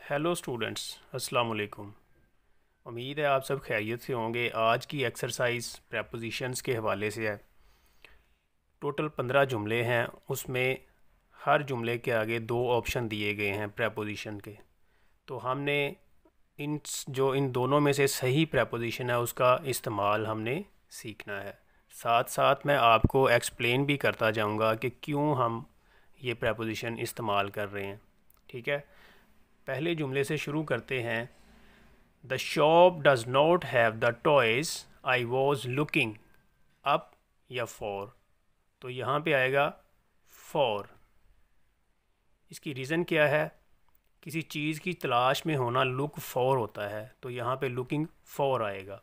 Hello students, अस्सलाम वालेकुम। उम्मीद है आप सब खैरियत से होंगे। आज की एक्सरसाइज प्रेपोजिशंस के हवाले से है। टोटल 15 जुमले हैं, उसमें हर जुमले के आगे दो ऑप्शन दिए गए हैं प्रेपोजिशन के। तो हमने इन दोनों में से सही प्रेपोजिशन है उसका इस्तेमाल हमने सीखना है। साथ साथ मैं आपको एक्सप्लेन भी करता जाऊंगा कि क्यों हम ये प्रेपोजिशन इस्तेमाल कर रहे हैं। ठीक है, पहले जुमले से शुरू करते हैं। The shop does not have the toys I was looking up या for। तो यहाँ पे आएगा for। इसकी रीज़न क्या है? किसी चीज़ की तलाश में होना look for होता है, तो यहाँ पे looking for आएगा।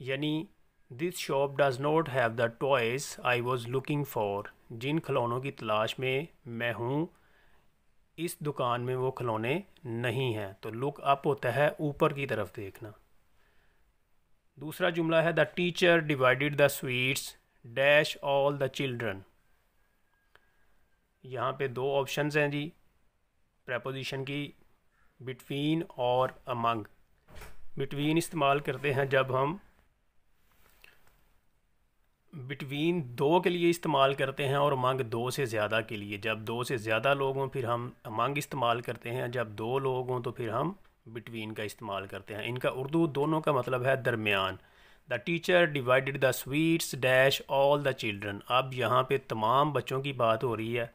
यानी this shop does not have the toys I was looking for। जिन खिलौनों की तलाश में मैं हूँ, इस दुकान में वो खिलौने नहीं हैं। तो लुक अप होता है ऊपर की तरफ देखना। दूसरा जुमला है the teacher divided the sweets dash all the children. यहाँ पे दो ऑप्शंस हैं जी प्रेपोजिशन की, बिटवीन और अमंग। बिटवीन इस्तेमाल करते हैं जब हम बिटवीन दो के लिए इस्तेमाल करते हैं, और अमंग दो से ज़्यादा के लिए। जब दो से ज़्यादा लोग हों फिर हम अमंग इस्तेमाल करते हैं, जब दो लोग हों तो फिर हम बिटवीन का इस्तेमाल करते हैं। इनका उर्दू दोनों का मतलब है दरमियान। The teacher divided the sweets dash all the children. अब यहाँ पे तमाम बच्चों की बात हो रही है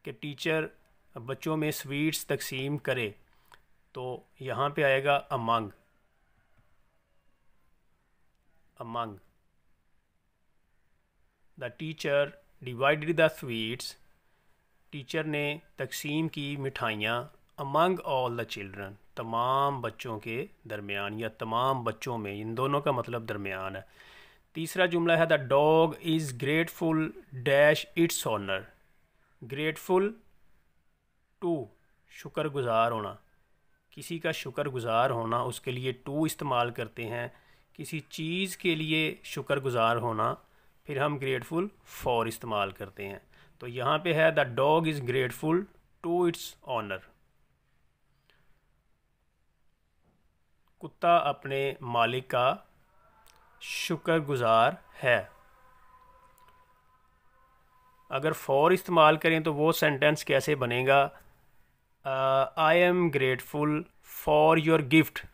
कि टीचर बच्चों में स्वीट्स तकसीम करे, तो यहाँ पे आएगा among. Among the teacher divided the sweets, teacher ने तकसीम की मिठाइयाँ अमंग ऑल द चिल्ड्रन, तमाम बच्चों के दरमियान या तमाम बच्चों में। इन दोनों का मतलब दरमियान है। तीसरा जुमला है the dog is grateful dash its honour. Grateful to, शुक्रगुजार होना, किसी का शुक्रगुजार होना, उसके लिए टू इस्तेमाल करते हैं। किसी चीज़ के लिए शुक्रगुजार होना, फिर हम ग्रेटफुल फॉर इस्तेमाल करते हैं। तो यहाँ पे है the dog is grateful to its honour. कुत्ता अपने मालिक का शुक्रगुजार है। अगर फॉर इस्तेमाल करें तो वो सेंटेंस कैसे बनेगा? I am grateful for your gift.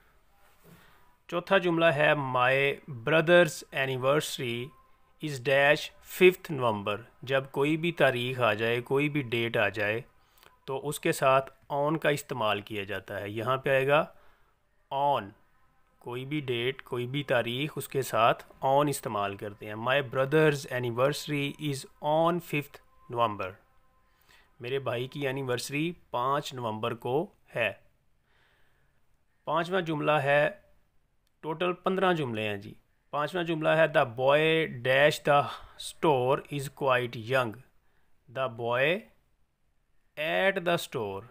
चौथा जुमला है माई ब्रदर्स एनिवर्सरी इज़ डैश 5 नवंबर। जब कोई भी तारीख आ जाए, कोई भी डेट आ जाए, तो उसके साथ ऑन का इस्तेमाल किया जाता है। यहाँ पे आएगा ऑन। कोई भी डेट, कोई भी तारीख, उसके साथ ऑन इस्तेमाल करते हैं। माई ब्रदर्स एनिवर्सरी इज़ ऑन 5 नवंबर। मेरे भाई की एनिवर्सरी 5 नवंबर को है। पांचवा जुमला है, टोटल 15 जुमले हैं जी। पांचवा जुमला है the boy dash the store is quite young. The boy at the store,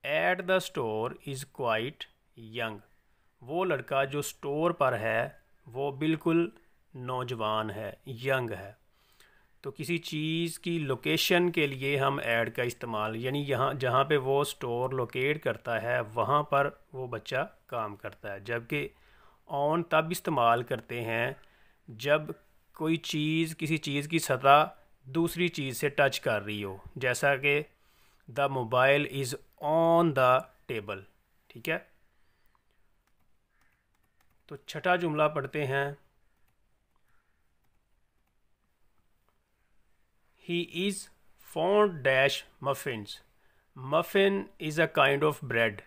at the store is quite young. वो लड़का जो स्टोर पर है वो बिल्कुल नौजवान है, यंग है। तो किसी चीज़ की लोकेशन के लिए हम ऐड का इस्तेमाल, यानी यहाँ जहाँ पे वो स्टोर लोकेट करता है वहाँ पर वो बच्चा काम करता है। जबकि ऑन तब इस्तेमाल करते हैं जब कोई चीज़, किसी चीज़ की सतह दूसरी चीज़ से टच कर रही हो, जैसा कि the mobile is on the table. ठीक है, तो छठा जुमला पढ़ते हैं। He is fond dash muffins. Muffin is a kind of bread,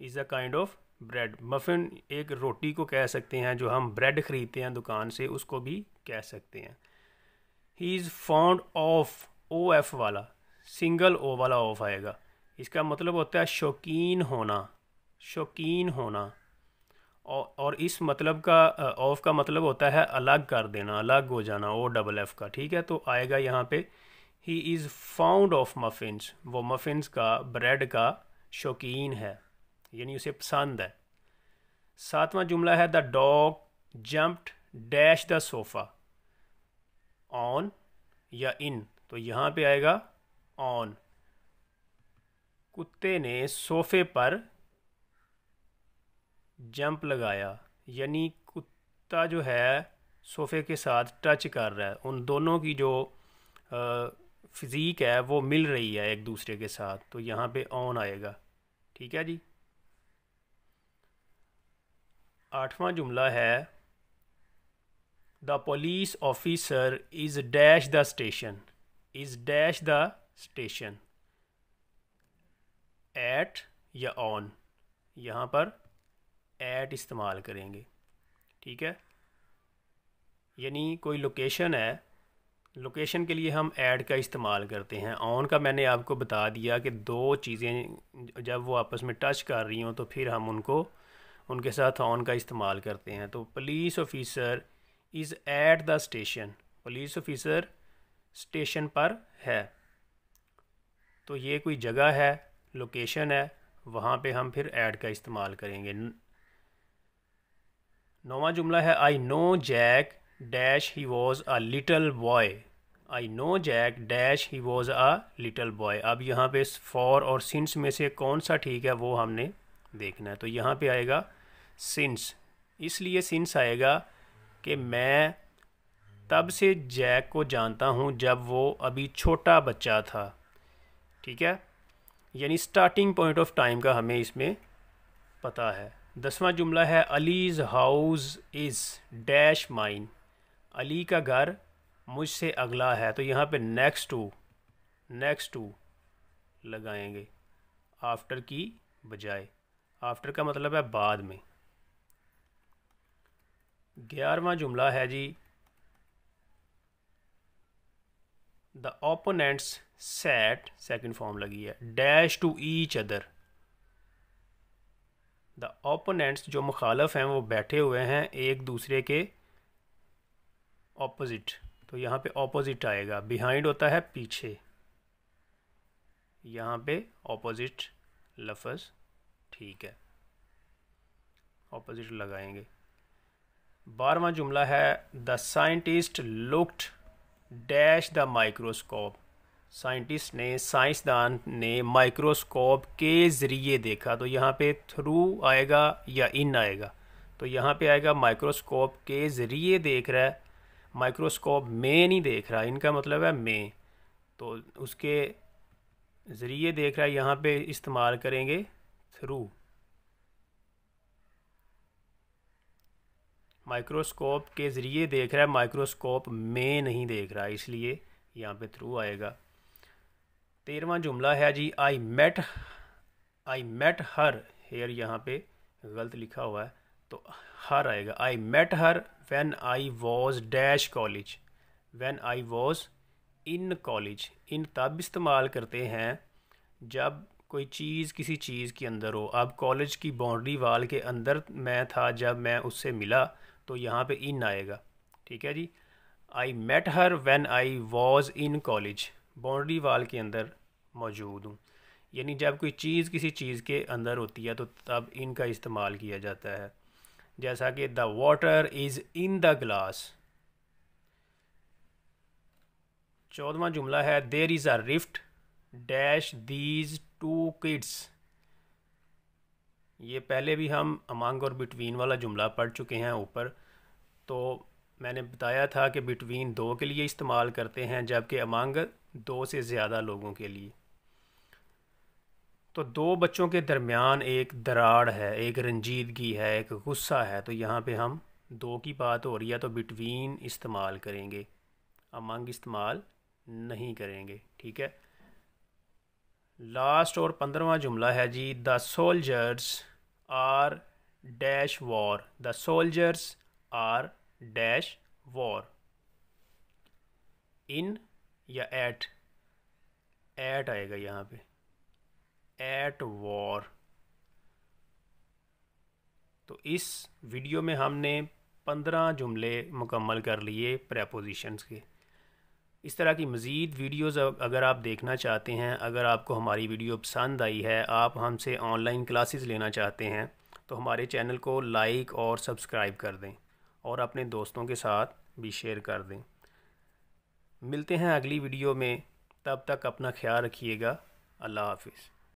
is a kind of bread. Muffin एक रोटी को कह सकते हैं, जो हम ब्रेड ख़रीदते हैं दुकान से, उसको भी कह सकते हैं। He is fond of, O F वाला, सिंगल ओ वाला ऑफ आएगा। इसका मतलब होता है शौकीन होना, शौकीन होना। और इस मतलब का ऑफ का मतलब होता है अलग कर देना, अलग हो जाना, ओ डबल एफ का। ठीक है, तो आएगा यहाँ पे he is found of muffins. वो मफिन्स का, ब्रेड का शौकीन है, यानी उसे पसंद है। सातवां जुमला है the dog jumped dash the sofa. On या इन, तो यहाँ पे आएगा ऑन। कुत्ते ने सोफे पर जंप लगाया, यानी कुत्ता जो है सोफे के साथ टच कर रहा है, उन दोनों की जो फिज़ीक है वो मिल रही है एक दूसरे के साथ, तो यहाँ पे ऑन आएगा। ठीक है जी। आठवां जुमला है the police officer is dash the station, is dash the station, at या ऑन, यहाँ पर एट इस्तेमाल करेंगे। ठीक है, यानी कोई लोकेशन है, लोकेशन के लिए हम ऐड का इस्तेमाल करते हैं। ऑन का मैंने आपको बता दिया कि दो चीज़ें जब वो आपस में टच कर रही हों तो फिर हम उनको उनके साथ ऑन का इस्तेमाल करते हैं। तो police officer is at the station, police officer station पर है, तो ये कोई जगह है, लोकेशन है, वहाँ पे हम फिर ऐड का इस्तेमाल करेंगे। नौवां जुमला है I know Jack dash he was a little boy, I know Jack dash he was a little boy. अब यहाँ पे फॉर और सिंस में से कौन सा ठीक है वो हमने देखना है। तो यहाँ पे आएगा सिंस, इसलिए सिंस आएगा कि मैं तब से जैक को जानता हूँ जब वो अभी छोटा बच्चा था। ठीक है, यानी स्टार्टिंग पॉइंट ऑफ टाइम का हमें इसमें पता है। 10वां जुमला है Ali's house is dash mine, Ali का घर मुझसे अगला है, तो यहाँ पे नेक्स्ट टू लगाएंगे आफ्टर की बजाय, आफ्टर का मतलब है बाद में। 11वां जुमला है जी the opponents sat, second form लगी है, dash to each other, the opponents जो मुखालफ हैं वो बैठे हुए हैं एक दूसरे के ऑपोजिट, तो यहाँ पे ऑपोजिट आएगा। बिहाइंड होता है पीछे, यहाँ पे ऑपोजिट लफ्ज़ ठीक है, ऑपोजिट लगाएंगे। 12वां जुमला है the scientist looked dash the microscope, scientist ने, साइंसदान ने माइक्रोस्कोप के ज़रिए देखा, तो यहाँ पे थ्रू आएगा या इन आएगा, तो यहाँ पे आएगा माइक्रोस्कोप के ज़रिए देख रहा है, माइक्रोस्कोप में नहीं देख रहा, इनका मतलब है में, तो उसके ज़रिए देख रहा है, यहाँ पे इस्तेमाल करेंगे थ्रू। माइक्रोस्कोप के ज़रिए देख रहा है, माइक्रोस्कोप में नहीं देख रहा, इसलिए यहाँ पे थ्रू आएगा। 13वां जुमला है जी आई मेट हर, हेयर यहाँ पे गलत लिखा हुआ है तो हर आएगा, I met her when I was dash college, when I was in college. In तब इस्तेमाल करते हैं जब कोई चीज़ किसी चीज़ के अंदर हो। अब कॉलेज की बाउंड्री वाल के अंदर मैं था जब मैं उससे मिला, तो यहाँ पे इन आएगा। ठीक है जी, I met her when I was in college, boundary wall के अंदर मौजूद हूँ, यानी जब कोई चीज़ किसी चीज़ के अंदर होती है तो तब इनका इस्तेमाल किया जाता है, जैसा कि the water is in the glass. 14वां जुमला है there is a rift dash these two kids, ये पहले भी हम अमंग और बिटवीन वाला जुमला पढ़ चुके हैं ऊपर, तो मैंने बताया था कि बिटवीन दो के लिए इस्तेमाल करते हैं जबकि अमंग दो से ज़्यादा लोगों के लिए। तो दो बच्चों के दरमियान एक दराड़ है, एक रंजीदगी है, एक गुस्सा है, तो यहाँ पे हम दो की बात हो रही है तो बिटवीन इस्तेमाल करेंगे, अमंग इस्तेमाल नहीं करेंगे। ठीक है, लास्ट और 15वां जुमला है जी the soldiers are dash war, the soldiers are dash war, in या एट आएगा यहाँ पे, एट वॉर। तो इस वीडियो में हमने 15 जुमले मुकम्मल कर लिए प्रेपोजिशंस के। इस तरह की मज़ीद वीडियोज़ अगर आप देखना चाहते हैं, अगर आपको हमारी वीडियो पसंद आई है, आप हमसे ऑनलाइन क्लासेस लेना चाहते हैं, तो हमारे चैनल को लाइक और सब्सक्राइब कर दें और अपने दोस्तों के साथ भी शेयर कर दें। मिलते हैं अगली वीडियो में, तब तक अपना ख्याल रखिएगा। अल्लाह हाफिज़।